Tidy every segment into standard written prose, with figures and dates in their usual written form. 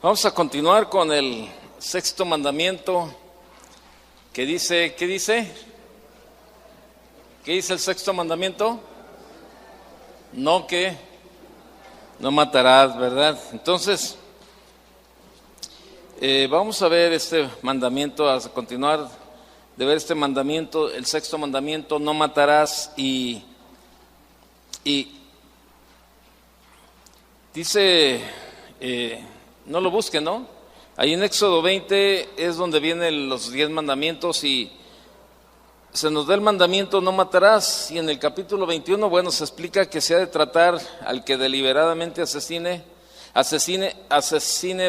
Vamos a continuar con el sexto mandamiento que dice, ¿qué dice? ¿Qué dice el sexto mandamiento? No matarás, ¿verdad? Entonces, vamos a ver este mandamiento, a continuar de ver este mandamiento, el sexto mandamiento, no matarás, y dice, no lo busquen, ¿no? Ahí en Éxodo 20 es donde vienen los 10 mandamientos y se nos da el mandamiento no matarás, y en el capítulo 21, bueno, se explica que se ha de tratar al que deliberadamente asesine,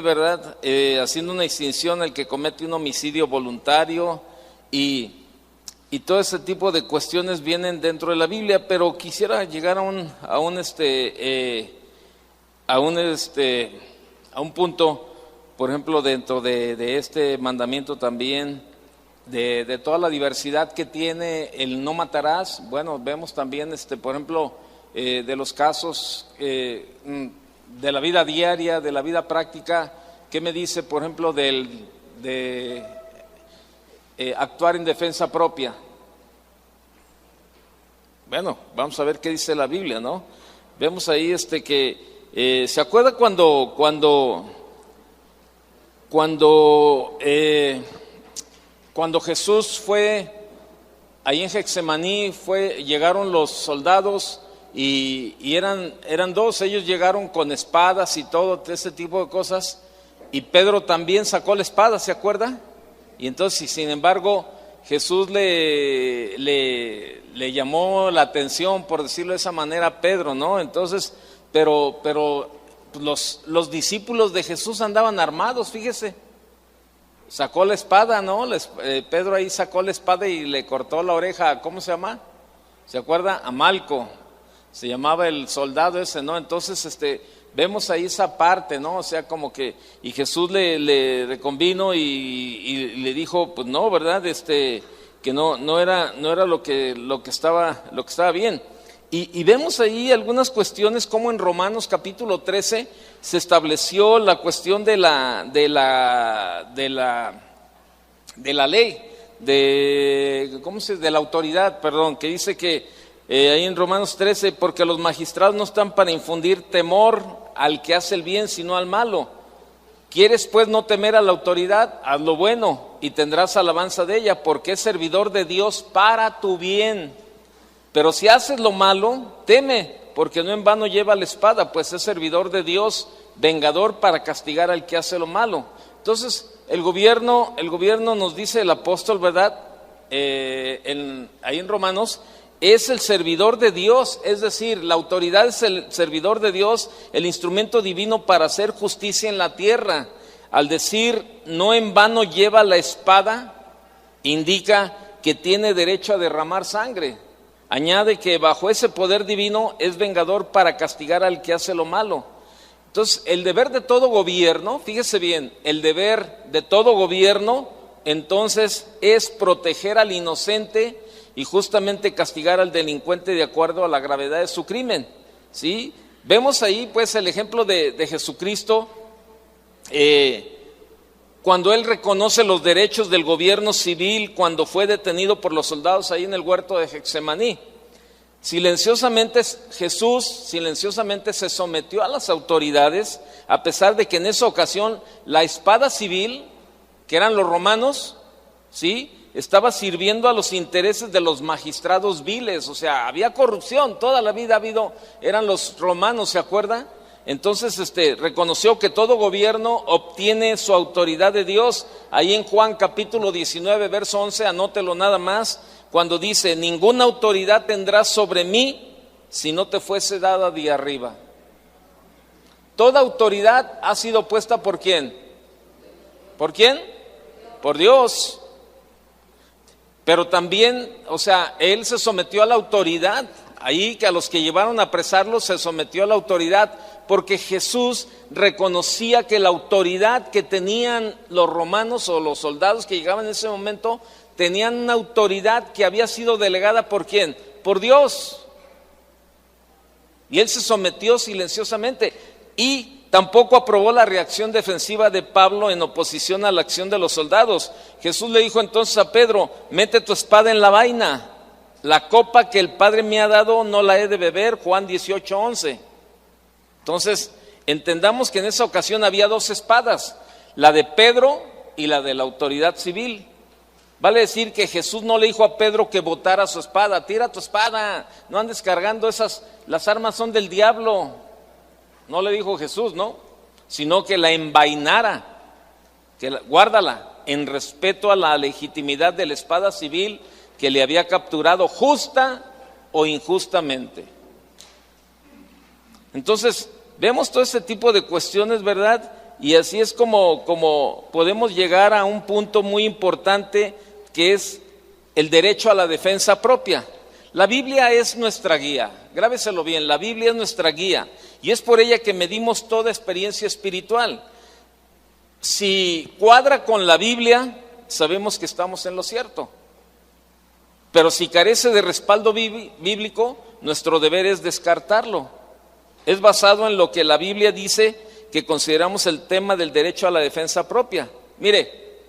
¿verdad? Haciendo una extinción al que comete un homicidio voluntario y todo ese tipo de cuestiones vienen dentro de la Biblia, pero quisiera llegar a un punto, por ejemplo, dentro de este mandamiento también, de toda la diversidad que tiene el no matarás. Bueno, vemos también, por ejemplo, de los casos de la vida diaria, de la vida práctica. ¿Qué me dice, por ejemplo, de actuar en defensa propia? Bueno, vamos a ver qué dice la Biblia, ¿no? Vemos ahí que ¿se acuerda cuando Jesús fue ahí en Getsemaní, llegaron los soldados y eran dos, ellos llegaron con espadas y todo ese tipo de cosas, y Pedro también sacó la espada, ¿se acuerda? Y entonces, sin embargo, Jesús le llamó la atención, por decirlo de esa manera, a Pedro, ¿no? Entonces, pero los discípulos de Jesús andaban armados, fíjese. Sacó la espada, ¿no? Pedro ahí sacó la espada y le cortó la oreja. ¿Cómo se llama? ¿Se acuerda? A Malco, se llamaba el soldado ese, ¿no? Entonces, vemos ahí esa parte, ¿no? O sea, como que, y Jesús le reconvino y le dijo, pues no, ¿verdad? Que no era lo que estaba bien. Y vemos ahí algunas cuestiones, como en Romanos capítulo 13 se estableció la cuestión de la ley, de la autoridad, perdón, que dice que ahí en Romanos 13, porque los magistrados no están para infundir temor al que hace el bien, sino al malo. ¿Quieres pues no temer a la autoridad? Haz lo bueno y tendrás alabanza de ella, porque es servidor de Dios para tu bien. Pero si haces lo malo, teme, porque no en vano lleva la espada, pues es servidor de Dios, vengador para castigar al que hace lo malo. Entonces, el gobierno nos dice el apóstol, ¿verdad? Ahí en Romanos, es el servidor de Dios, es decir, la autoridad es el servidor de Dios, el instrumento divino para hacer justicia en la tierra. Al decir, no en vano lleva la espada, indica que tiene derecho a derramar sangre. Añade que bajo ese poder divino es vengador para castigar al que hace lo malo. Entonces, el deber de todo gobierno, fíjese bien, el deber de todo gobierno, entonces, es proteger al inocente y justamente castigar al delincuente de acuerdo a la gravedad de su crimen, ¿sí? Vemos ahí, pues, el ejemplo de Jesucristo, cuando Él reconoce los derechos del gobierno civil, cuando fue detenido por los soldados ahí en el huerto de Getsemaní. Jesús silenciosamente se sometió a las autoridades, a pesar de que en esa ocasión la espada civil, que eran los romanos, ¿sí?, estaba sirviendo a los intereses de los magistrados viles. O sea, había corrupción, toda la vida eran los romanos, ¿se acuerda? Entonces reconoció que todo gobierno obtiene su autoridad de Dios. Ahí en Juan capítulo 19, verso 11, anótelo nada más, cuando dice, ninguna autoridad tendrás sobre mí si no te fuese dada de arriba. Toda autoridad ha sido puesta ¿por quién? ¿Por quién? Por Dios. Pero también, o sea, Él se sometió a la autoridad. Ahí que a los que llevaron a apresarlo se sometió a la autoridad, porque Jesús reconocía que la autoridad que tenían los romanos o los soldados que llegaban en ese momento, tenían una autoridad que había sido delegada ¿por quién? Por Dios. Y Él se sometió silenciosamente. Y Tampoco aprobó la reacción defensiva de Pablo en oposición a la acción de los soldados. Jesús le dijo entonces a Pedro: mete tu espada en la vaina. La copa que el Padre me ha dado no la he de beber. Juan 18:11. Entonces, entendamos que en esa ocasión había dos espadas, la de Pedro y la de la autoridad civil. Vale decir que Jesús no le dijo a Pedro que botara su espada. Tira tu espada, no andes cargando esas, las armas son del diablo. No le dijo Jesús, ¿no? Sino que la envainara, guárdala en respeto a la legitimidad de la espada civil que le había capturado, justa o injustamente. Entonces, vemos todo este tipo de cuestiones, ¿verdad? Y así es como podemos llegar a un punto muy importante, que es el derecho a la defensa propia. La Biblia es nuestra guía, grábeselo bien, la Biblia es nuestra guía, y es por ella que medimos toda experiencia espiritual. Si cuadra con la Biblia, sabemos que estamos en lo cierto. Pero si carece de respaldo bíblico, nuestro deber es descartarlo. Es basado en lo que la Biblia dice que consideramos el tema del derecho a la defensa propia. Mire,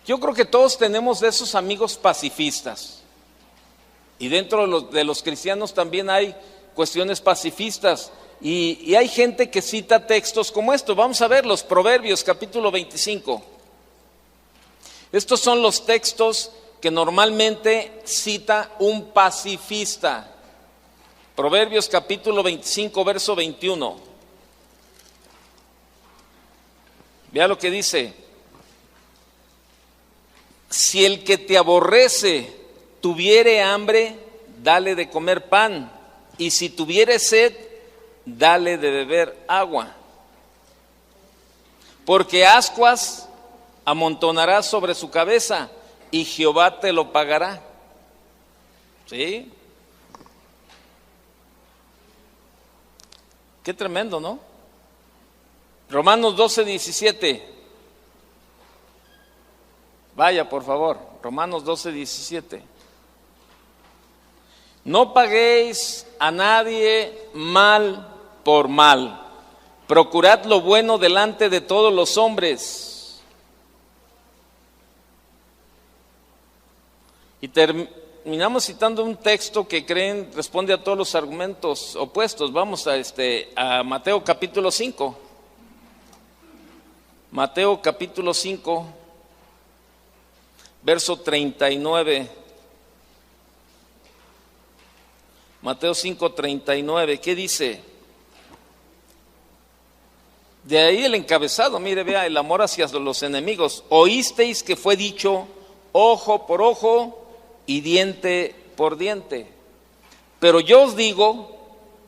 yo creo que todos tenemos de esos amigos pacifistas. Y dentro de los cristianos también hay cuestiones pacifistas. Y hay gente que cita textos como estos. Vamos a ver los Proverbios, capítulo 25. Estos son los textos que normalmente cita un pacifista. Proverbios capítulo 25, verso 21. Vea lo que dice: si el que te aborrece tuviere hambre, dale de comer pan, y si tuviere sed, dale de beber agua. Porque ascuas amontonarás sobre su cabeza, y Jehová te lo pagará. ¿Sí? Qué tremendo, ¿no? Romanos 12:17. Vaya, por favor, Romanos 12:17. No paguéis a nadie mal por mal. Procurad lo bueno delante de todos los hombres. Y terminamos citando un texto que creen responde a todos los argumentos opuestos. Vamos a Mateo capítulo 5. Mateo capítulo 5, verso 39. Mateo 5:39, ¿qué dice? De ahí el encabezado, mire, vea, el amor hacia los enemigos. Oísteis que fue dicho ojo por ojo y diente por diente. Pero yo os digo,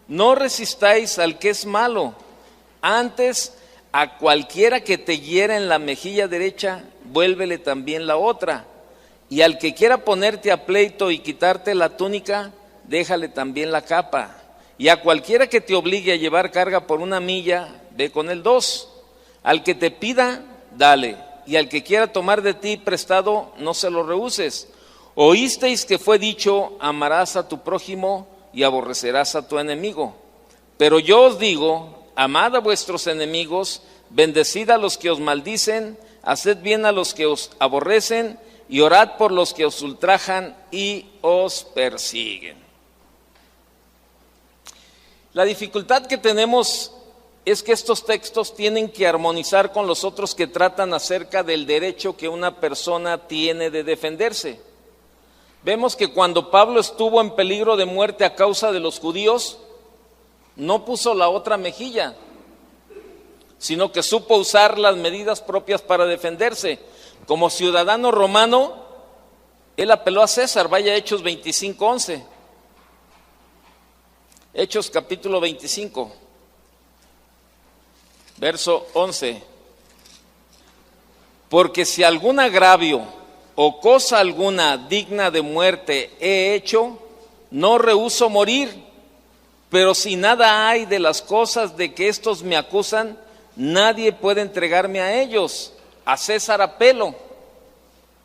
no resistáis al que es malo, antes a cualquiera que te hiera en la mejilla derecha, vuélvele también la otra. Y al que quiera ponerte a pleito y quitarte la túnica, déjale también la capa. Y a cualquiera que te obligue a llevar carga por 1 milla, ve con él 2. Al que te pida, dale. Y al que quiera tomar de ti prestado, no se lo rehuses. Oísteis que fue dicho, amarás a tu prójimo y aborrecerás a tu enemigo. Pero yo os digo, amad a vuestros enemigos, bendecid a los que os maldicen, haced bien a los que os aborrecen, y orad por los que os ultrajan y os persiguen. La dificultad que tenemos es que estos textos tienen que armonizar con los otros que tratan acerca del derecho que una persona tiene de defenderse. Vemos que cuando Pablo estuvo en peligro de muerte a causa de los judíos, no puso la otra mejilla, sino que supo usar las medidas propias para defenderse. Como ciudadano romano, él apeló a César. Vaya Hechos 25:11. Hechos capítulo 25, verso 11. Porque si algún agravio o cosa alguna digna de muerte he hecho, no rehúso morir, pero si nada hay de las cosas de que estos me acusan, nadie puede entregarme a ellos. A César apelo.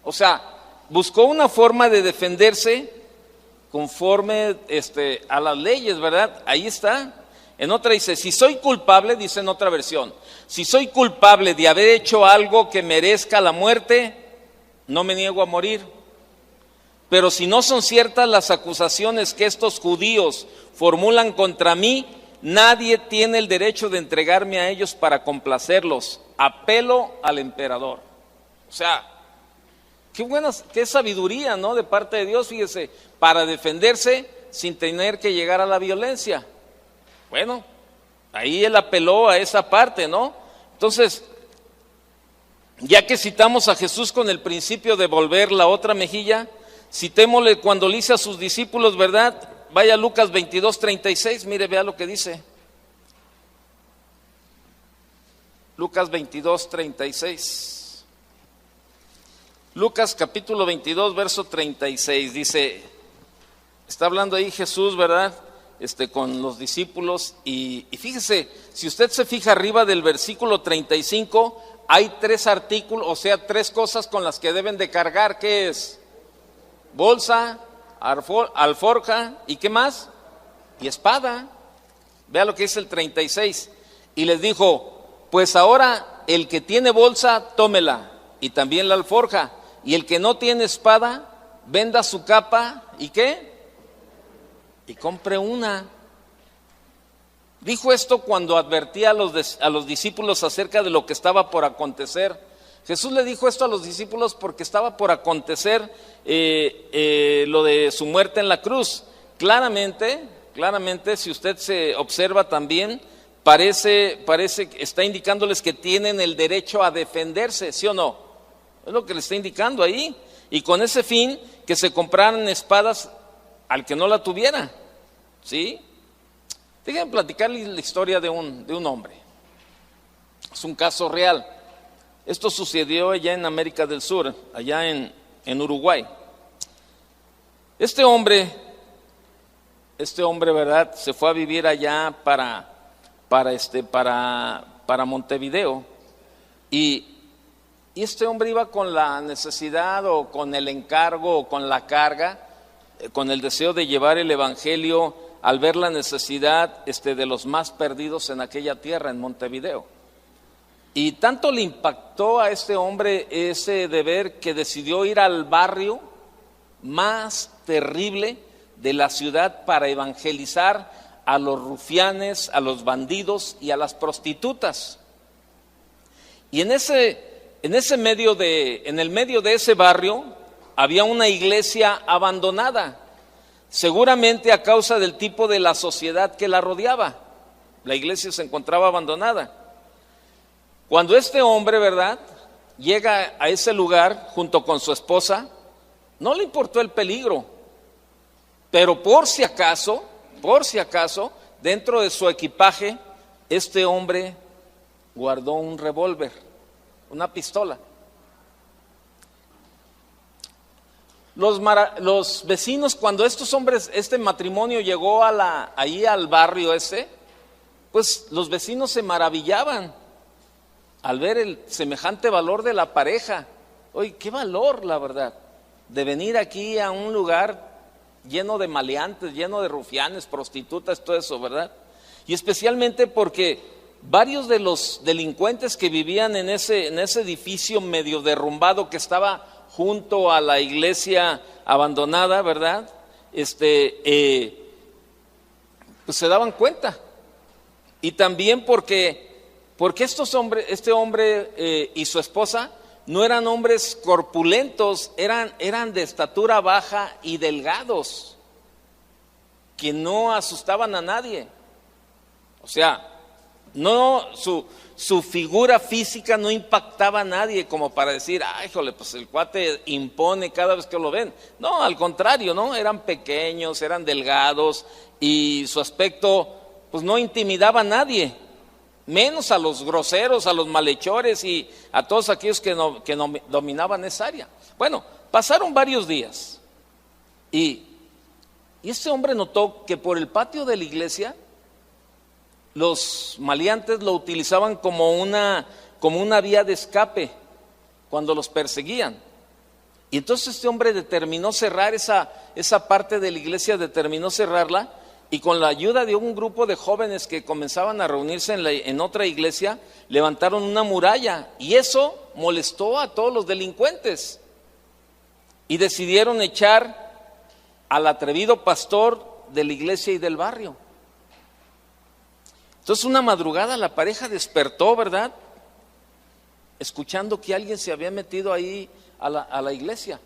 O sea, buscó una forma de defenderse conforme a las leyes, ¿verdad? Ahí está. En otra dice, si soy culpable, dice en otra versión, si soy culpable de haber hecho algo que merezca la muerte, no me niego a morir. Pero si no son ciertas las acusaciones que estos judíos formulan contra mí, nadie tiene el derecho de entregarme a ellos para complacerlos. Apelo al emperador. O sea, qué sabiduría, ¿no? De parte de Dios, fíjese, para defenderse sin tener que llegar a la violencia. Bueno, ahí él apeló a esa parte, ¿no? Entonces, ya que citamos a Jesús con el principio de volver la otra mejilla, citémosle cuando le dice a sus discípulos, ¿verdad? Vaya a Lucas 22:36, mire, vea lo que dice. Lucas 22:36. Lucas capítulo 22, verso 36, dice, está hablando ahí Jesús, ¿verdad? Con los discípulos y fíjese, si usted se fija arriba del versículo 35, hay 3 artículos, o sea, 3 cosas con las que deben de cargar, ¿qué es? Bolsa, alforja, ¿y qué más? Y espada. Vea lo que dice el 36, y les dijo, pues ahora el que tiene bolsa, tómela, y también la alforja, y el que no tiene espada, venda su capa, ¿y qué? Y compre una. Dijo esto cuando advertía a los discípulos acerca de lo que estaba por acontecer. Jesús le dijo esto a los discípulos porque estaba por acontecer lo de su muerte en la cruz. Claramente, si usted se observa también, parece que está indicándoles que tienen el derecho a defenderse, ¿sí o no? Es lo que le está indicando ahí. Y con ese fin, que se compraran espadas al que no la tuviera, ¿sí? Déjenme platicarles la historia de un hombre. Es un caso real. Esto sucedió allá en América del Sur, allá en Uruguay. Este hombre, ¿verdad? Se fue a vivir allá para Montevideo. Y este hombre iba con la necesidad o con el encargo o con la carga, con el deseo de llevar el evangelio al ver la necesidad de los más perdidos en aquella tierra, en Montevideo. Y tanto le impactó a este hombre ese deber que decidió ir al barrio más terrible de la ciudad para evangelizar a los rufianes, a los bandidos y a las prostitutas. Y en el medio de ese barrio había una iglesia abandonada, seguramente a causa del tipo de la sociedad que la rodeaba. La iglesia se encontraba abandonada. Cuando este hombre, ¿verdad?, llega a ese lugar junto con su esposa, no le importó el peligro, pero por si acaso, dentro de su equipaje, este hombre guardó un revólver, una pistola. Los vecinos, cuando este matrimonio llegó ahí al barrio pues los vecinos se maravillaban al ver el semejante valor de la pareja. Oye, qué valor, la verdad, de venir aquí a un lugar lleno de maleantes, lleno de rufianes, prostitutas, todo eso, ¿verdad? Y especialmente porque varios de los delincuentes que vivían en ese edificio medio derrumbado que estaba junto a la iglesia abandonada, ¿verdad? Pues se daban cuenta. Y también porque este hombre y su esposa no eran hombres corpulentos, eran de estatura baja y delgados, que no asustaban a nadie. O sea, no, su figura física no impactaba a nadie como para decir, ay, híjole, pues el cuate impone cada vez que lo ven. No, al contrario, ¿no? Eran pequeños, eran delgados y su aspecto pues no intimidaba a nadie, menos a los groseros, a los malhechores y a todos aquellos que dominaban esa área. Bueno, pasaron varios días y este hombre notó que por el patio de la iglesia los maleantes lo utilizaban como una vía de escape cuando los perseguían. Y entonces este hombre determinó cerrar esa parte de la iglesia, determinó cerrarla y con la ayuda de un grupo de jóvenes que comenzaban a reunirse en otra iglesia, levantaron una muralla y eso molestó a todos los delincuentes y decidieron echar al atrevido pastor de la iglesia y del barrio. Entonces una madrugada la pareja despertó, ¿verdad?, escuchando que alguien se había metido ahí a la iglesia.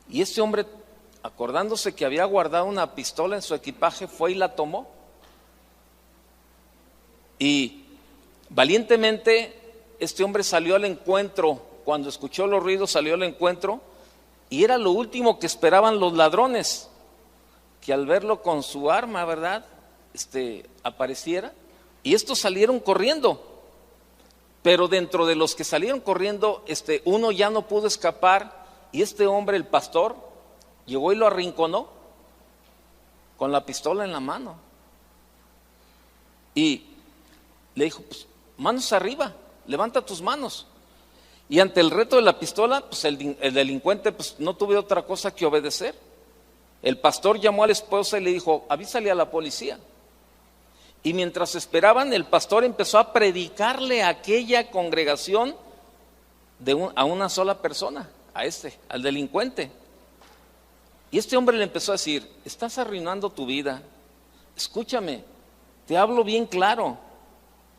Y este hombre, acordándose que había guardado una pistola en su equipaje, fue y la tomó. Y valientemente este hombre salió al encuentro. Cuando escuchó los ruidos salió al encuentro, y era lo último que esperaban los ladrones, que al verlo con su arma, ¿verdad?, apareciera. Y estos salieron corriendo, pero dentro de los que salieron corriendo, uno ya no pudo escapar, y este hombre, el pastor, llegó y lo arrinconó con la pistola en la mano y le dijo: pues, manos arriba, levanta tus manos. Y ante el reto de la pistola, pues el delincuente pues no tuvo otra cosa que obedecer. El pastor llamó a la esposa y le dijo: avísale a la policía. Y mientras esperaban, el pastor empezó a predicarle a aquella congregación a una sola persona, al delincuente. Y este hombre le empezó a decir: estás arruinando tu vida, escúchame, te hablo bien claro,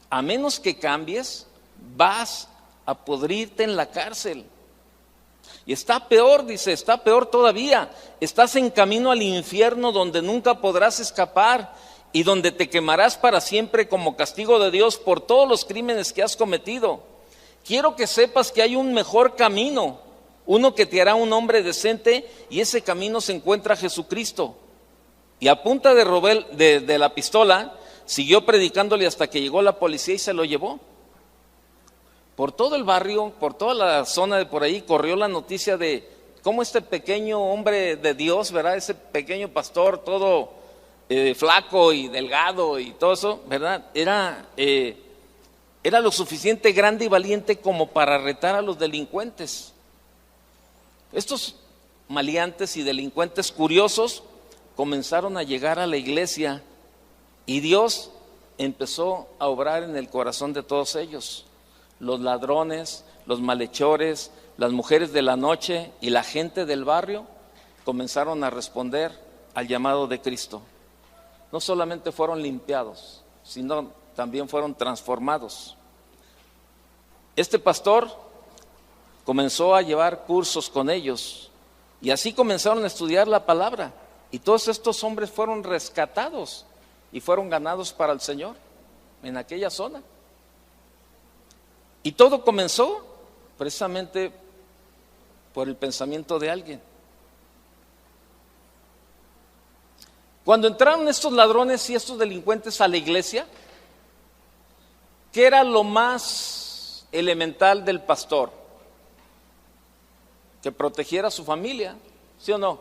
a menos que cambies, vas a podrirte en la cárcel. Y está peor, dice, está peor todavía, estás en camino al infierno donde nunca podrás escapar y donde te quemarás para siempre como castigo de Dios por todos los crímenes que has cometido. Quiero que sepas que hay un mejor camino, uno que te hará un hombre decente, y ese camino se encuentra Jesucristo. Y a punta de la pistola siguió predicándole hasta que llegó la policía y se lo llevó. Por todo el barrio, por toda la zona de por ahí, corrió la noticia de cómo este pequeño hombre de Dios, ¿verdad?, ese pequeño pastor todo flaco y delgado y todo eso, ¿verdad?, era lo suficiente grande y valiente como para retar a los delincuentes. Estos maleantes y delincuentes curiosos comenzaron a llegar a la iglesia y Dios empezó a obrar en el corazón de todos ellos. Los ladrones, los malhechores, las mujeres de la noche y la gente del barrio comenzaron a responder al llamado de Cristo. No solamente fueron limpiados, sino también fueron transformados. Este pastor comenzó a llevar cursos con ellos y así comenzaron a estudiar la palabra, y todos estos hombres fueron rescatados y fueron ganados para el Señor en aquella zona. Y todo comenzó precisamente por el pensamiento de alguien. Cuando entraron estos ladrones y estos delincuentes a la iglesia, ¿qué era lo más elemental del pastor? Que protegiera a su familia, ¿sí o no?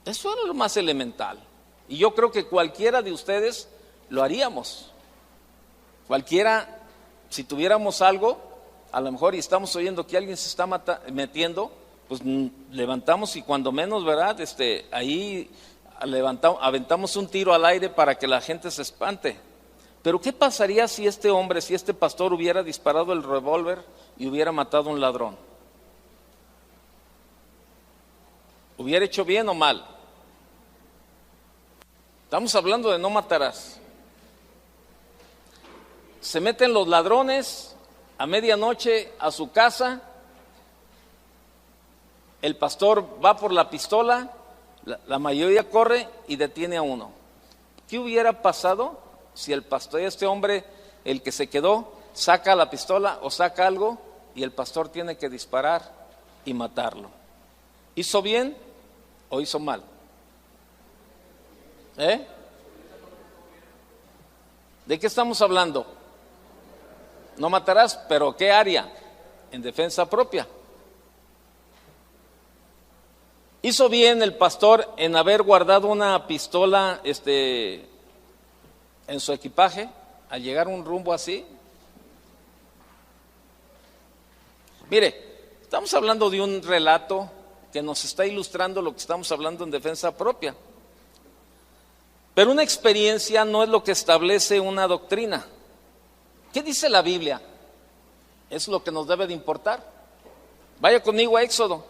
Eso era lo más elemental. Y yo creo que cualquiera de ustedes lo haríamos. Cualquiera, si tuviéramos algo, a lo mejor y estamos oyendo que alguien se está metiendo, pues levantamos y cuando menos, ¿verdad?, ahí aventamos un tiro al aire para que la gente se espante. Pero ¿qué pasaría si este hombre, si este pastor hubiera disparado el revólver y hubiera matado a un ladrón? ¿Hubiera hecho bien o mal? Estamos hablando de no matarás. Se meten los ladrones a medianoche a su casa, el pastor va por la pistola, la mayoría corre y detiene a uno. ¿Qué hubiera pasado si el pastor, este hombre, el que se quedó, saca la pistola o saca algo y el pastor tiene que disparar y matarlo? ¿Hizo bien o hizo mal? ¿De qué estamos hablando? No matarás, pero ¿qué área? En defensa propia. ¿Hizo bien el pastor en haber guardado una pistola en su equipaje al llegar a un rumbo así? Mire, estamos hablando de un relato que nos está ilustrando lo que estamos hablando en defensa propia. Pero una experiencia no es lo que establece una doctrina. ¿Qué dice la Biblia? Es lo que nos debe de importar. Vaya conmigo a Éxodo.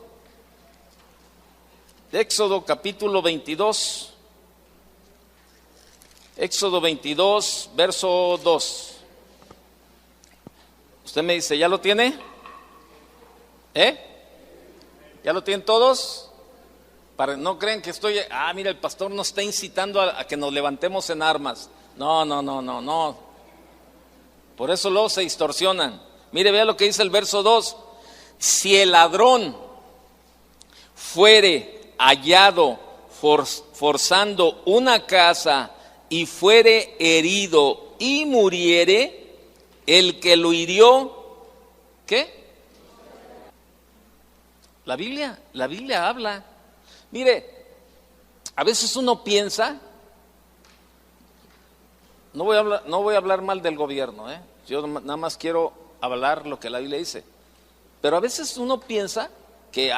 Éxodo capítulo 22. Éxodo 22, verso 2. Usted me dice, ¿ya lo tiene? ¿Ya lo tienen todos? No creen que estoy, mira, el pastor nos está incitando a que nos levantemos en armas. No. Por eso luego se distorsionan. Mire, vea lo que dice el verso 2. Si el ladrón fuere hallado forzando una casa y fuere herido y muriere, el que lo hirió, ¿qué? La Biblia habla. Mire, a veces uno piensa, no voy a hablar mal del gobierno, yo nada más quiero hablar lo que la Biblia dice, pero a veces uno piensa que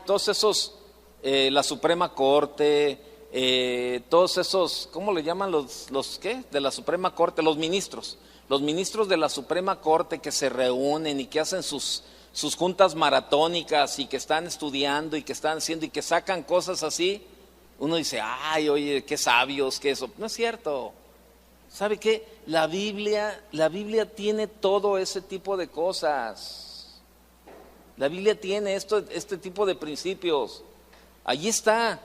todos esos, la Suprema Corte, todos esos, ¿cómo le llaman los qué? De la Suprema Corte, los ministros de la Suprema Corte que se reúnen y que hacen sus juntas maratónicas y que están estudiando y que están haciendo y que sacan cosas así, uno dice, oye, qué sabios, que eso. No es cierto. ¿Sabe qué? La Biblia tiene todo ese tipo de cosas. La Biblia tiene este tipo de principios. Allí está.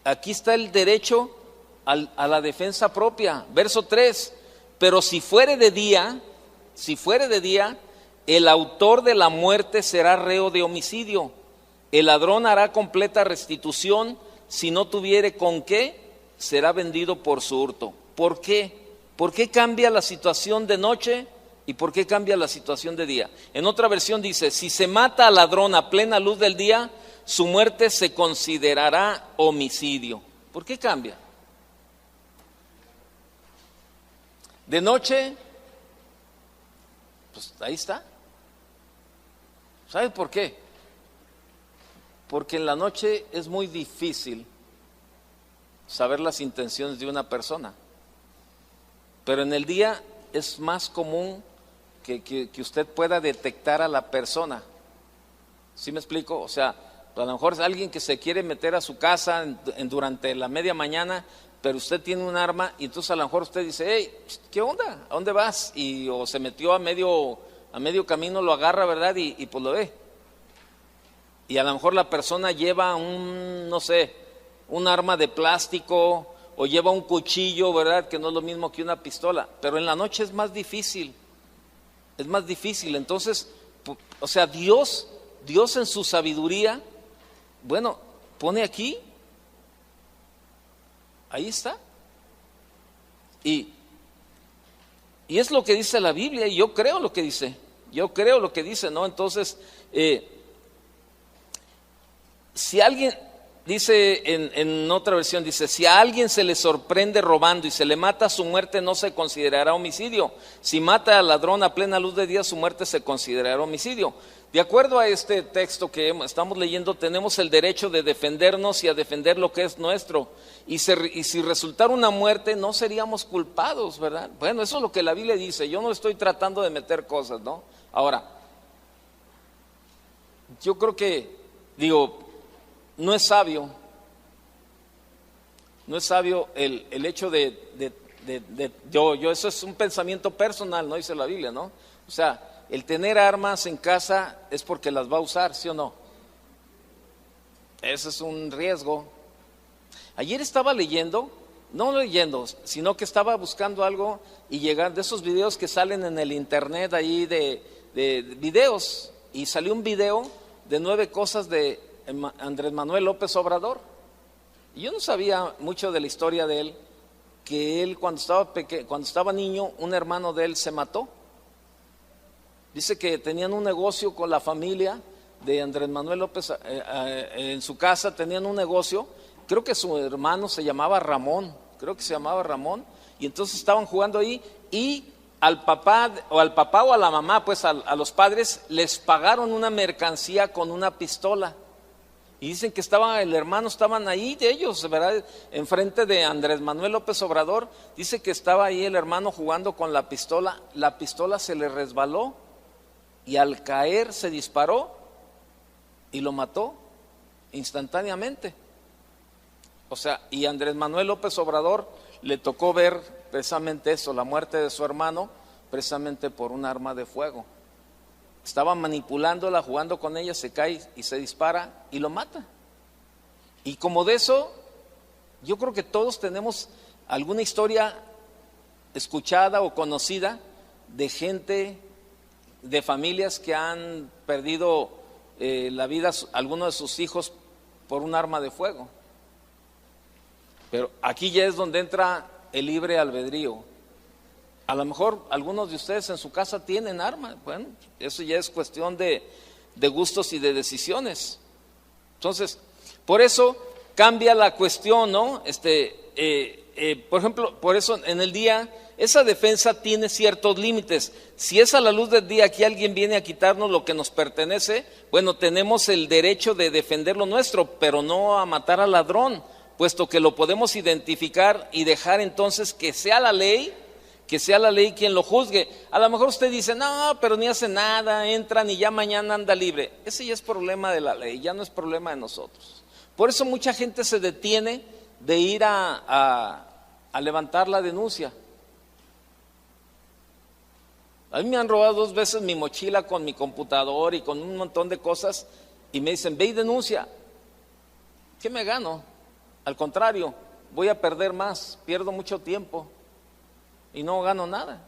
Aquí está el derecho a la defensa propia. Verso 3. Pero si fuere de día, el autor de la muerte será reo de homicidio. El ladrón hará completa restitución. Si no tuviere con qué, será vendido por su hurto. ¿Por qué? ¿Por qué cambia la situación de noche y por qué cambia la situación de día? En otra versión dice, si se mata al ladrón a plena luz del día, su muerte se considerará homicidio. ¿Por qué cambia? De noche, pues ahí está. ¿Sabe por qué? Porque en la noche es muy difícil saber las intenciones de una persona. Pero en el día es más común que usted pueda detectar a la persona. ¿Sí me explico? O sea, a lo mejor es alguien que se quiere meter a su casa durante la media mañana, pero usted tiene un arma y entonces a lo mejor usted dice, hey, ¿qué onda? ¿A dónde vas? O se metió a medio camino, lo agarra, ¿verdad? Y pues lo ve. Y a lo mejor la persona lleva un arma de plástico o lleva un cuchillo, ¿verdad? Que no es lo mismo que una pistola. Pero en la noche es más difícil. Entonces, o sea, Dios en su sabiduría, pone aquí, ahí está. Y es lo que dice la Biblia, y yo creo lo que dice, ¿no? Entonces, si alguien, dice en otra versión, dice, si a alguien se le sorprende robando y se le mata, su muerte no se considerará homicidio. Si mata al ladrón a plena luz de día, su muerte se considerará homicidio. De acuerdo a este texto que estamos leyendo, tenemos el derecho de defendernos y a defender lo que es nuestro. Y si resultara una muerte, no seríamos culpados, ¿verdad? Bueno, eso es lo que la Biblia dice. Yo no estoy tratando de meter cosas, ¿no? Ahora, yo creo que, no es sabio el hecho eso es un pensamiento personal, ¿no? Dice la Biblia, ¿no? O sea, el tener armas en casa es porque las va a usar, ¿sí o no? Ese es un riesgo. Ayer estaba sino que estaba buscando algo y llegar de esos videos que salen en el internet ahí de videos, y salió un video de 9 cosas de Andrés Manuel López Obrador. Y yo no sabía mucho de la historia de él, que él cuando estaba niño, un hermano de él se mató. Dice que tenían un negocio con la familia de Andrés Manuel López, en su casa tenían un negocio, creo que su hermano se llamaba Ramón, y entonces estaban jugando ahí, y al papá o a la mamá, pues a los padres les pagaron una mercancía con una pistola. Y dicen que estaban ahí de ellos, ¿verdad? Enfrente de Andrés Manuel López Obrador. Dice que estaba ahí el hermano jugando con la pistola se le resbaló y al caer se disparó y lo mató instantáneamente. O sea, y Andrés Manuel López Obrador le tocó ver precisamente eso, la muerte de su hermano, precisamente por un arma de fuego. Estaba manipulándola, jugando con ella, se cae y se dispara y lo mata. Y como de eso, yo creo que todos tenemos alguna historia escuchada o conocida de gente, de familias que han perdido la vida, algunos de sus hijos, por un arma de fuego. Pero aquí ya es donde entra el libre albedrío. A lo mejor algunos de ustedes en su casa tienen arma. Bueno, eso ya es cuestión de gustos y de decisiones. Entonces, por eso cambia la cuestión, ¿no? Por ejemplo, por eso en el día, esa defensa tiene ciertos límites. Si es a la luz del día que alguien viene a quitarnos lo que nos pertenece, bueno, tenemos el derecho de defender lo nuestro, pero no a matar al ladrón, puesto que lo podemos identificar y dejar entonces que sea la ley quien lo juzgue. A lo mejor usted dice, no, pero ni hace nada, entran y ya mañana anda libre. Ese ya es problema de la ley, ya no es problema de nosotros. Por eso mucha gente se detiene de ir a levantar la denuncia. A mí me han robado 2 veces mi mochila con mi computador y con un montón de cosas y me dicen, ve y denuncia. ¿Qué me gano? Al contrario, voy a perder más, pierdo mucho tiempo y no gano nada.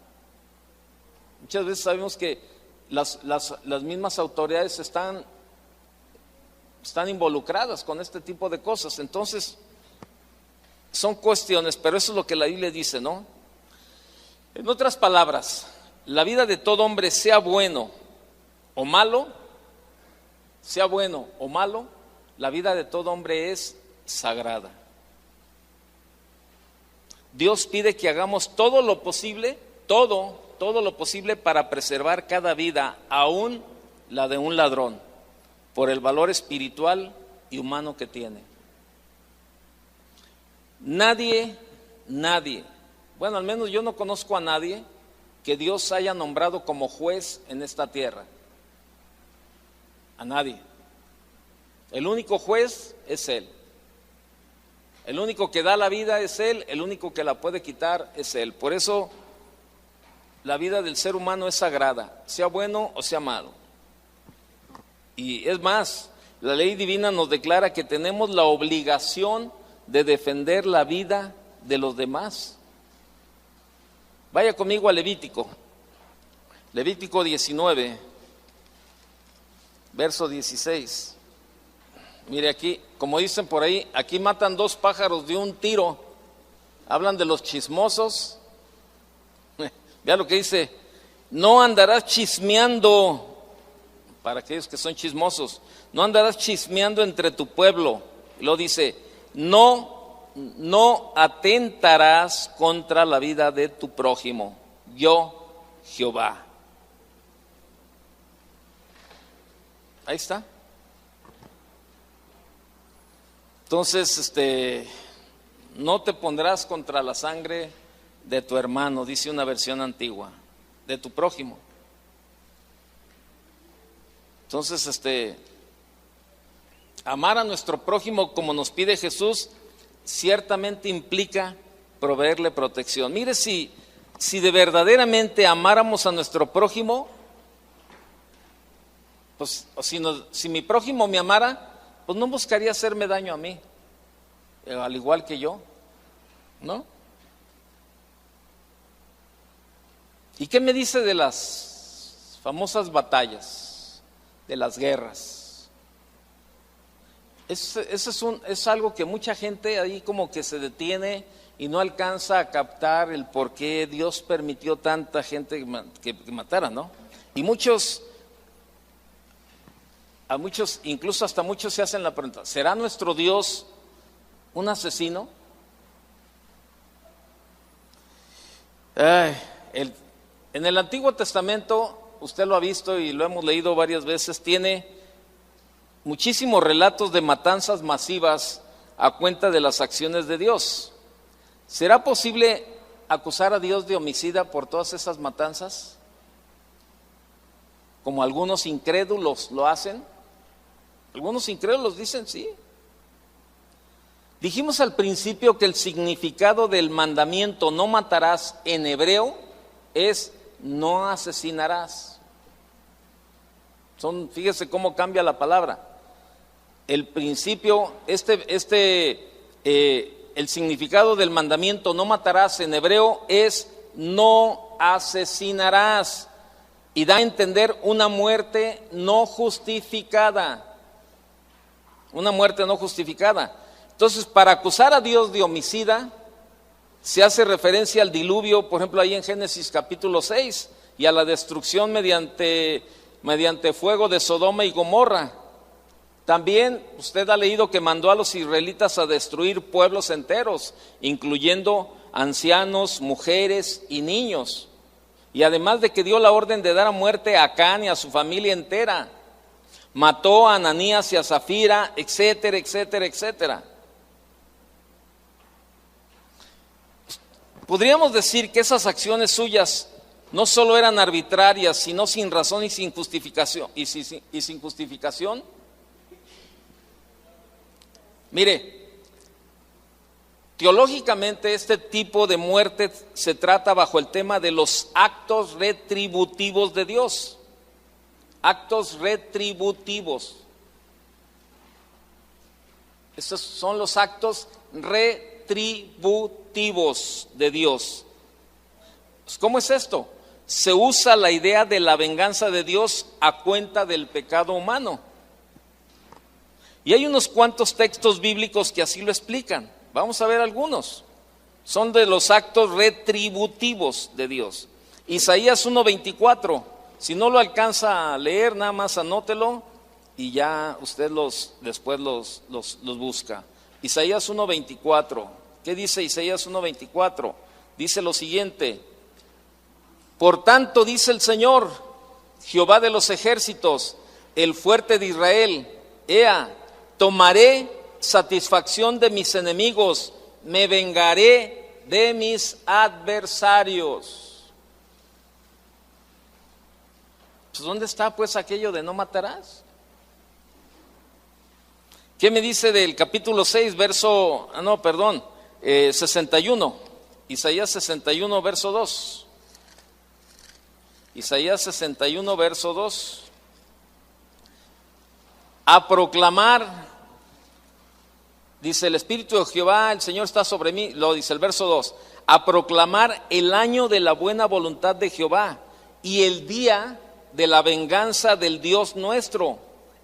Muchas veces sabemos que las mismas autoridades están involucradas con este tipo de cosas. Entonces, son cuestiones, pero eso es lo que la Biblia dice, ¿no? En otras palabras, la vida de todo hombre, sea bueno o malo, la vida de todo hombre es sagrada. Dios pide que hagamos todo lo posible, todo lo posible para preservar cada vida, aún la de un ladrón, por el valor espiritual y humano que tiene. Nadie, bueno, al menos yo no conozco a nadie que Dios haya nombrado como juez en esta tierra. A nadie. El único juez es Él. El único que da la vida es Él, el único que la puede quitar es Él. Por eso la vida del ser humano es sagrada, sea bueno o sea malo. Y es más, la ley divina nos declara que tenemos la obligación de defender la vida de los demás. Vaya conmigo a Levítico 19, verso 16. Mire aquí, como dicen por ahí, aquí matan 2 pájaros de un tiro. Hablan de los chismosos. Vea lo que dice, no andarás chismeando, para aquellos que son chismosos, no andarás chismeando entre tu pueblo. Y luego dice, no atentarás contra la vida de tu prójimo, yo Jehová. Ahí está. Entonces, no te pondrás contra la sangre de tu hermano, dice una versión antigua, de tu prójimo. Entonces, amar a nuestro prójimo como nos pide Jesús, ciertamente implica proveerle protección. Mire, si de verdaderamente amáramos a nuestro prójimo, pues si mi prójimo me amara, pues no buscaría hacerme daño a mí, al igual que yo, ¿no? ¿Y qué me dice de las famosas batallas, de las guerras? Eso es algo que mucha gente ahí como que se detiene y no alcanza a captar el por qué Dios permitió tanta gente que matara, ¿no? Y incluso hasta muchos se hacen la pregunta, ¿será nuestro Dios un asesino? En el Antiguo Testamento, usted lo ha visto y lo hemos leído varias veces, tiene muchísimos relatos de matanzas masivas a cuenta de las acciones de Dios. ¿Será posible acusar a Dios de homicida por todas esas matanzas? Como algunos incrédulos lo hacen. Algunos incrédulos dicen sí. Dijimos al principio que el significado del mandamiento no matarás en hebreo es no asesinarás. Fíjese cómo cambia la palabra. El principio, el significado del mandamiento no matarás en hebreo es no asesinarás, y da a entender una muerte no justificada. Una muerte no justificada. Entonces, para acusar a Dios de homicida, se hace referencia al diluvio, por ejemplo, ahí en Génesis capítulo 6, y a la destrucción mediante fuego de Sodoma y Gomorra. También usted ha leído que mandó a los israelitas a destruir pueblos enteros, incluyendo ancianos, mujeres y niños. Y además de que dio la orden de dar a muerte a Acán y a su familia entera, mató a Ananías y a Zafira, etcétera, etcétera, etcétera. Podríamos decir que esas acciones suyas no solo eran arbitrarias, sino sin razón y sin justificación. Y sin justificación. Mire, teológicamente este tipo de muerte se trata bajo el tema de los actos retributivos de Dios. Actos retributivos. Estos son los actos retributivos de Dios. ¿Cómo es esto? Se usa la idea de la venganza de Dios a cuenta del pecado humano. Y hay unos cuantos textos bíblicos que así lo explican. Vamos a ver algunos. Son de los actos retributivos de Dios. Isaías 1:24. Si no lo alcanza a leer, nada más anótelo y ya usted después los busca. Isaías 1:24. ¿Qué dice Isaías 1:24? Dice lo siguiente: por tanto, dice el Señor, Jehová de los ejércitos, el fuerte de Israel, Ea, tomaré satisfacción de mis enemigos, me vengaré de mis adversarios. Pues, ¿dónde está pues aquello de no matarás? ¿Qué me dice del capítulo 6, 61? Isaías 61, verso 2. Isaías 61, verso 2. A proclamar, dice el Espíritu de Jehová, el Señor está sobre mí, lo dice el verso 2, a proclamar el año de la buena voluntad de Jehová y el día de la venganza del Dios nuestro.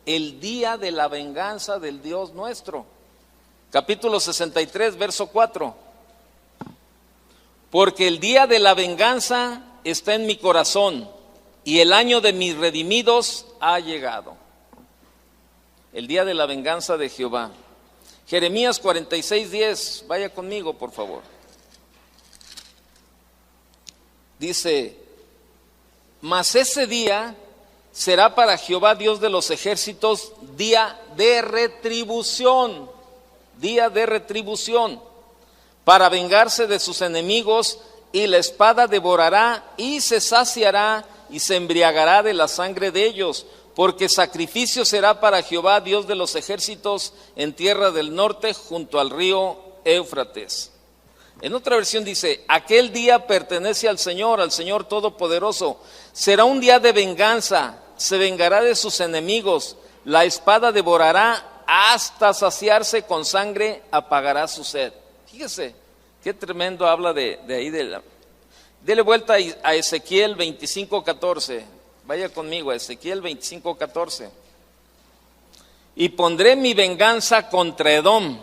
El día de la venganza del Dios nuestro. Capítulo 63, verso 4. Porque el día de la venganza está en mi corazón y el año de mis redimidos ha llegado. El día de la venganza de Jehová. Jeremías 46:10, vaya conmigo por favor. Dice: mas ese día será para Jehová Dios de los ejércitos día de retribución, para vengarse de sus enemigos, y la espada devorará y se saciará y se embriagará de la sangre de ellos, porque sacrificio será para Jehová Dios de los ejércitos en tierra del norte junto al río Éufrates. En otra versión dice: aquel día pertenece al Señor Todopoderoso, será un día de venganza, se vengará de sus enemigos, la espada devorará hasta saciarse, con sangre apagará su sed. Fíjese, qué tremendo habla de ahí. Dele vuelta a Ezequiel 25:14. Vaya conmigo a Ezequiel 25:14. Y pondré mi venganza contra Edom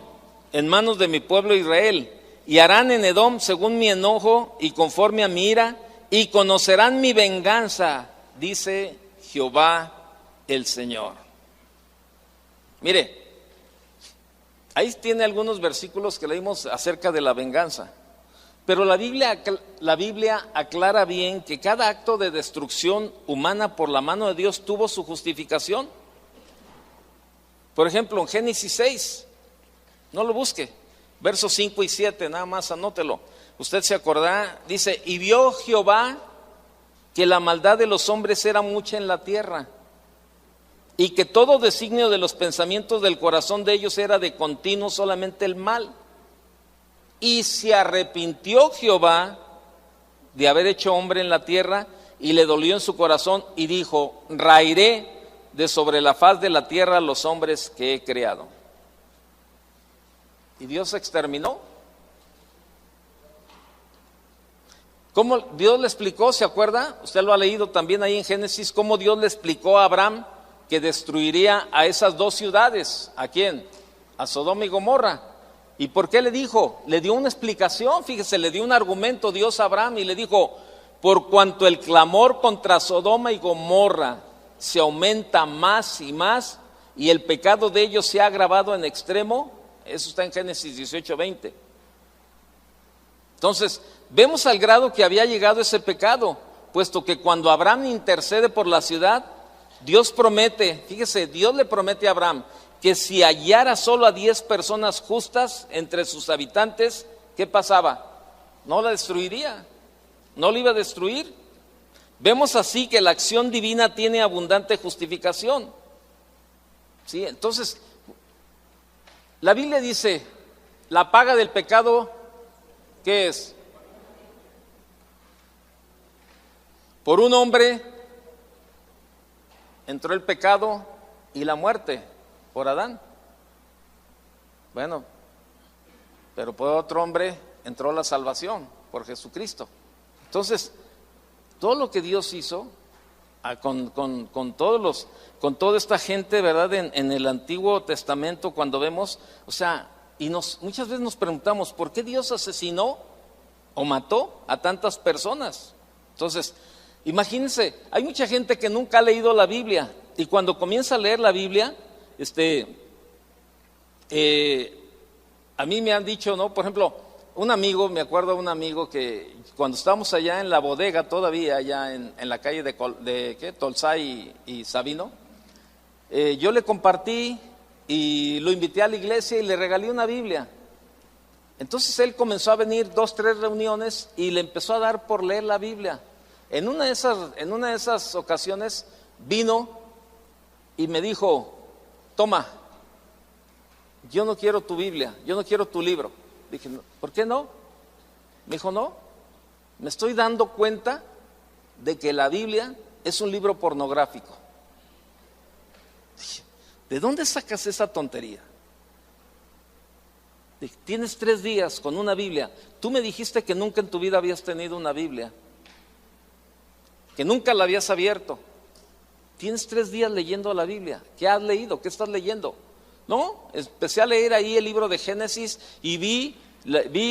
en manos de mi pueblo Israel, y harán en Edom según mi enojo y conforme a mi ira, y conocerán mi venganza, dice Jehová el Señor. Mire, ahí tiene algunos versículos que leímos acerca de la venganza. Pero la Biblia aclara bien que cada acto de destrucción humana por la mano de Dios tuvo su justificación. Por ejemplo, en Génesis 6, no lo busque, versos 5 y 7, nada más anótelo. Usted se acordará, dice, y vio Jehová que la maldad de los hombres era mucha en la tierra, y que todo designio de los pensamientos del corazón de ellos era de continuo solamente el mal. Y se arrepintió Jehová de haber hecho hombre en la tierra, y le dolió en su corazón, y dijo, raeré de sobre la faz de la tierra a los hombres que he creado. Y Dios exterminó. ¿Cómo Dios le explicó? ¿Se acuerda? Usted lo ha leído también ahí en Génesis, cómo Dios le explicó a Abraham que destruiría a esas dos ciudades. ¿A quién? A Sodoma y Gomorra. ¿Y por qué le dijo? Le dio una explicación, fíjese, le dio un argumento Dios a Abraham y le dijo, por cuanto el clamor contra Sodoma y Gomorra se aumenta más y más, y el pecado de ellos se ha agravado en extremo, eso está en Génesis 18:20. Entonces, vemos al grado que había llegado ese pecado, puesto que cuando Abraham intercede por la ciudad, Dios promete, fíjese, Dios le promete a Abraham que si hallara solo a 10 personas justas entre sus habitantes, ¿qué pasaba? No la destruiría, no la iba a destruir. Vemos así que la acción divina tiene abundante justificación. ¿Sí? Entonces, la Biblia dice, la paga del pecado, ¿qué es? Por un hombre entró el pecado y la muerte, por Adán. Bueno, pero por otro hombre entró la salvación, por Jesucristo. Entonces, todo lo que Dios hizo con toda esta gente, ¿verdad? En el Antiguo Testamento, cuando vemos, o sea, muchas veces nos preguntamos, ¿por qué Dios asesinó o mató a tantas personas? Entonces, imagínense, hay mucha gente que nunca ha leído la Biblia, y cuando comienza a leer la Biblia, a mí me han dicho, ¿no? Por ejemplo, me acuerdo de un amigo que cuando estábamos allá en la bodega, todavía allá en la calle de Tolsay y Sabino, yo le compartí y lo invité a la iglesia y le regalé una Biblia. Entonces él comenzó a venir 2, 3 reuniones y le empezó a dar por leer la Biblia. En una de esas ocasiones vino y me dijo, toma, yo no quiero tu Biblia, yo no quiero tu libro. Dije, ¿por qué no? Me dijo, no, me estoy dando cuenta de que la Biblia es un libro pornográfico. Dije, ¿de dónde sacas esa tontería? Dije, tienes 3 días con una Biblia. Tú me dijiste que nunca en tu vida habías tenido una Biblia, que nunca la habías abierto. Tienes 3 días leyendo la Biblia. ¿Qué has leído? ¿Qué estás leyendo? No, empecé a leer ahí el libro de Génesis y vi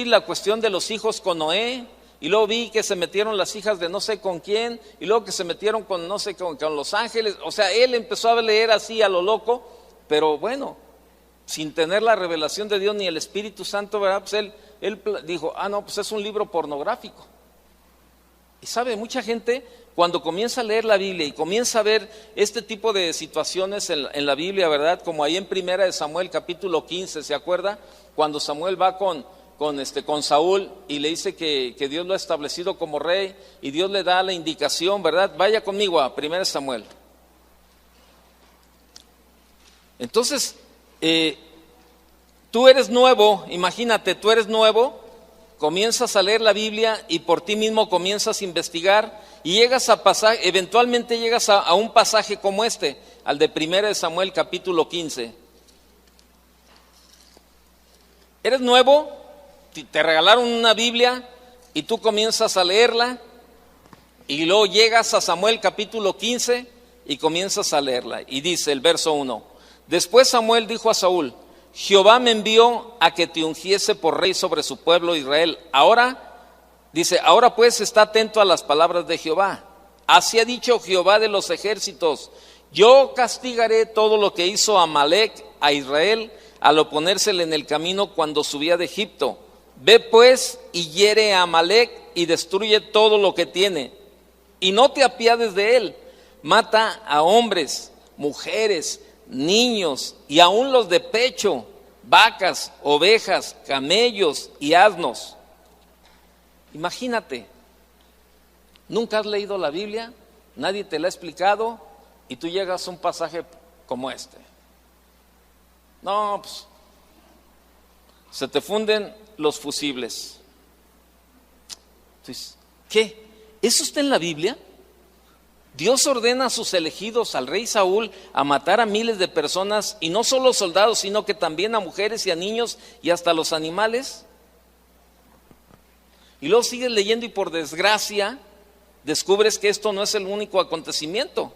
la cuestión de los hijos con Noé, y luego vi que se metieron las hijas de no sé con quién, y luego que se metieron con no sé con los ángeles. O sea, él empezó a leer así a lo loco, pero bueno, sin tener la revelación de Dios ni el Espíritu Santo, ¿verdad? Pues él dijo, no, pues es un libro pornográfico. Y sabe, mucha gente cuando comienza a leer la Biblia y comienza a ver este tipo de situaciones en la Biblia, ¿verdad? Como ahí en 1 Samuel capítulo 15, ¿se acuerda? Cuando Samuel va con Saúl y le dice que Dios lo ha establecido como rey, y Dios le da la indicación, ¿verdad? Vaya conmigo a 1 Samuel. Entonces, tú eres nuevo, imagínate, tú eres nuevo, comienzas a leer la Biblia y por ti mismo comienzas a investigar y llegas a pasaje, eventualmente llegas a un pasaje como este, al de 1 Samuel capítulo 15. Eres nuevo, te regalaron una Biblia y tú comienzas a leerla, y luego llegas a Samuel capítulo 15 y comienzas a leerla. Y dice el verso 1, después Samuel dijo a Saúl, Jehová me envió a que te ungiese por rey sobre su pueblo Israel. Ahora pues está atento a las palabras de Jehová. Así ha dicho Jehová de los ejércitos, yo castigaré todo lo que hizo Amalec a Israel al oponérsele en el camino cuando subía de Egipto. Ve pues y hiere a Amalec y destruye todo lo que tiene, y no te apiades de él. Mata a hombres, mujeres, niños y aún los de pecho, vacas, ovejas, camellos y asnos. Imagínate, nunca has leído la Biblia, nadie te la ha explicado y tú llegas a un pasaje como este. No, pues se te funden los fusibles. Entonces, ¿qué? ¿Eso está en la Biblia? Dios ordena a sus elegidos, al rey Saúl, a matar a miles de personas, y no solo soldados, sino que también a mujeres y a niños y hasta a los animales. Y luego sigues leyendo y por desgracia descubres que esto no es el único acontecimiento.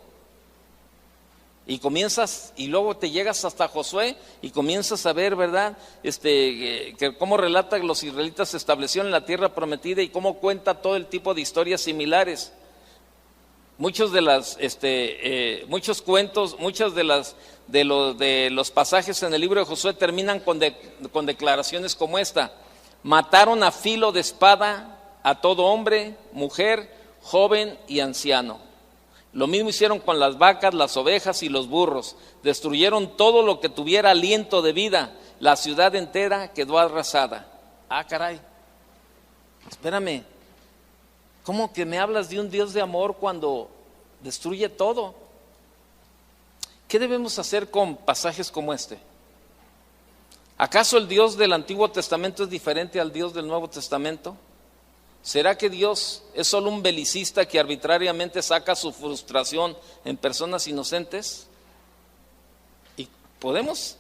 Y comienzas, y luego te llegas hasta Josué y comienzas a ver, ¿verdad? Que cómo relata que los israelitas se establecieron en la tierra prometida y cómo cuenta todo el tipo de historias similares. Muchos cuentos, muchos de los pasajes en el libro de Josué terminan con declaraciones como esta: mataron a filo de espada a todo hombre, mujer, joven y anciano. Lo mismo hicieron con las vacas, las ovejas y los burros. Destruyeron todo lo que tuviera aliento de vida. La ciudad entera quedó arrasada. Ah, caray. Espérame. ¿Cómo que me hablas de un Dios de amor cuando destruye todo? ¿Qué debemos hacer con pasajes como este? ¿Acaso el Dios del Antiguo Testamento es diferente al Dios del Nuevo Testamento? ¿Será que Dios es solo un belicista que arbitrariamente saca su frustración en personas inocentes? Y podemos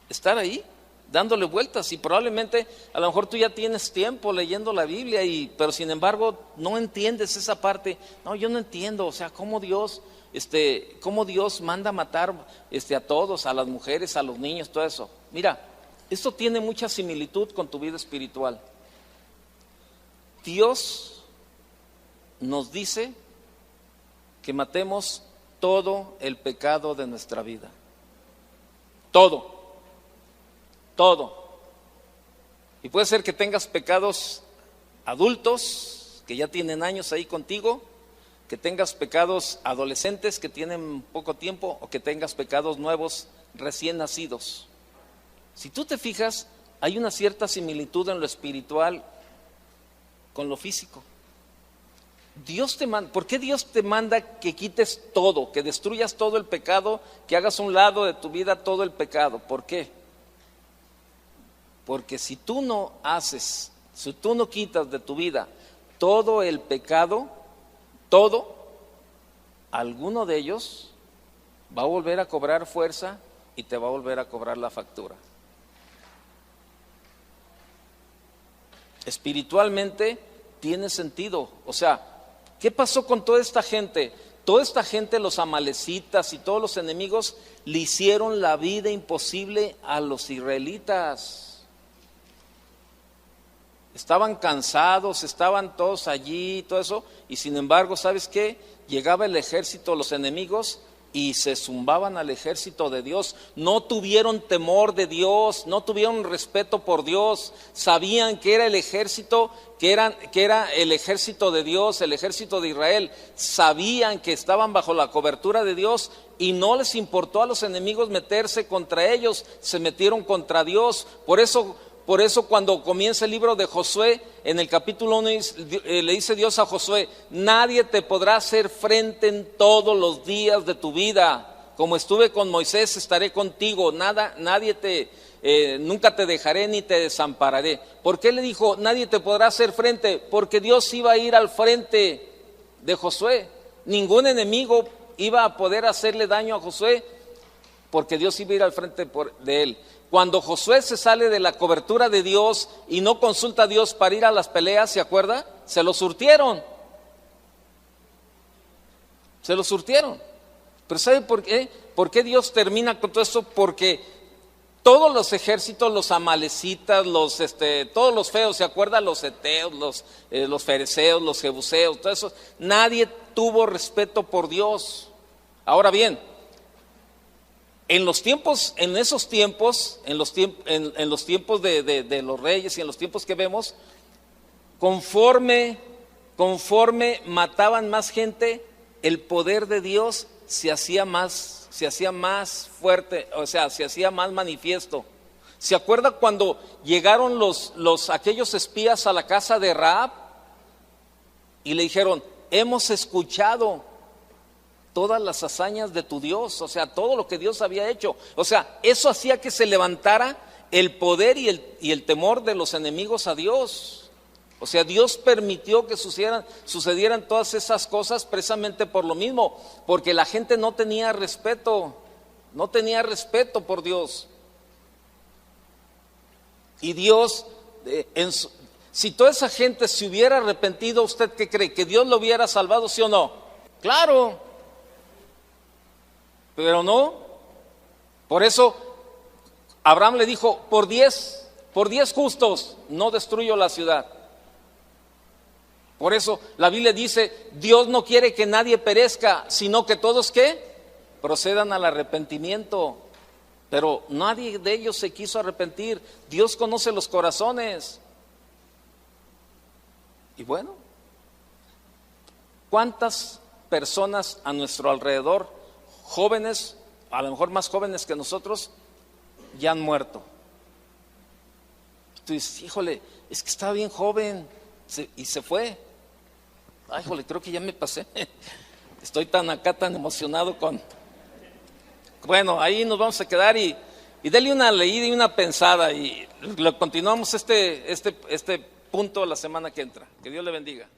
estar ahí dándole vueltas, y probablemente a lo mejor tú ya tienes tiempo leyendo la Biblia, pero sin embargo no entiendes esa parte. No, yo no entiendo, o sea, cómo Dios manda matar a todos, a las mujeres, a los niños, todo eso. Mira, esto tiene mucha similitud con tu vida espiritual. Dios nos dice que matemos todo el pecado de nuestra vida. Todo. Y puede ser que tengas pecados adultos que ya tienen años ahí contigo, que tengas pecados adolescentes que tienen poco tiempo, o que tengas pecados nuevos recién nacidos. Si tú te fijas, hay una cierta similitud en lo espiritual con lo físico. ¿Por qué Dios te manda que quites todo, que destruyas todo el pecado, que hagas a un lado de tu vida todo el pecado? ¿Por qué? Porque si tú no quitas de tu vida todo el pecado, alguno de ellos va a volver a cobrar fuerza y te va a volver a cobrar la factura. Espiritualmente tiene sentido. O sea, ¿qué pasó con toda esta gente? Toda esta gente, los amalecitas y todos los enemigos, le hicieron la vida imposible a los israelitas. Estaban cansados, estaban todos allí y todo eso, y sin embargo, ¿sabes qué? Llegaba el ejército, los enemigos, y se zumbaban al ejército de Dios. No tuvieron temor de Dios, no tuvieron respeto por Dios. Sabían que era el ejército, que era el ejército de Dios, el ejército de Israel. Sabían que estaban bajo la cobertura de Dios y no les importó a los enemigos meterse contra ellos, se metieron contra Dios. Por eso cuando comienza el libro de Josué, en el capítulo 1 le dice Dios a Josué: nadie te podrá hacer frente en todos los días de tu vida. Como estuve con Moisés, estaré contigo. Nunca te dejaré ni te desampararé. ¿Por qué le dijo nadie te podrá hacer frente? Porque Dios iba a ir al frente de Josué. Ningún enemigo iba a poder hacerle daño a Josué, porque Dios iba a ir al frente de él. Cuando Josué se sale de la cobertura de Dios y no consulta a Dios para ir a las peleas, ¿se acuerda? Se lo surtieron. Pero ¿sabe por qué? ¿Por qué Dios termina con todo eso? Porque todos los ejércitos, los amalecitas, todos los feos, ¿se acuerdan? Los heteos, los fereceos, los jebuseos, todo eso, nadie tuvo respeto por Dios. Ahora bien, en los tiempos de los reyes y en los tiempos que vemos, conforme mataban más gente, el poder de Dios se hacía más se hacía más fuerte, o sea, se hacía más manifiesto. ¿Se acuerda cuando llegaron aquellos espías a la casa de Rahab y le dijeron, hemos escuchado todas las hazañas de tu Dios, o sea, todo lo que Dios había hecho? O sea, eso hacía que se levantara el poder y el temor de los enemigos a Dios. O sea, Dios permitió que sucedieran todas esas cosas precisamente por lo mismo, porque la gente no tenía respeto por Dios. Y Dios, si toda esa gente se hubiera arrepentido, ¿usted qué cree? ¿Que Dios lo hubiera salvado, sí o no? Claro, pero no. Por eso Abraham le dijo, por 10 justos no destruyo la ciudad. Por eso la Biblia dice, Dios no quiere que nadie perezca, sino que todos, ¿qué? Procedan al arrepentimiento. Pero nadie de ellos se quiso arrepentir. Dios conoce los corazones. Y bueno, ¿cuántas personas a nuestro alrededor, jóvenes, a lo mejor más jóvenes que nosotros, ya han muerto? Tú dices, híjole, es que estaba bien joven y se fue. Ay, híjole, creo que ya me pasé. Estoy tan emocionado con... Bueno, ahí nos vamos a quedar y dele una leída y una pensada y continuamos este punto la semana que entra. Que Dios le bendiga.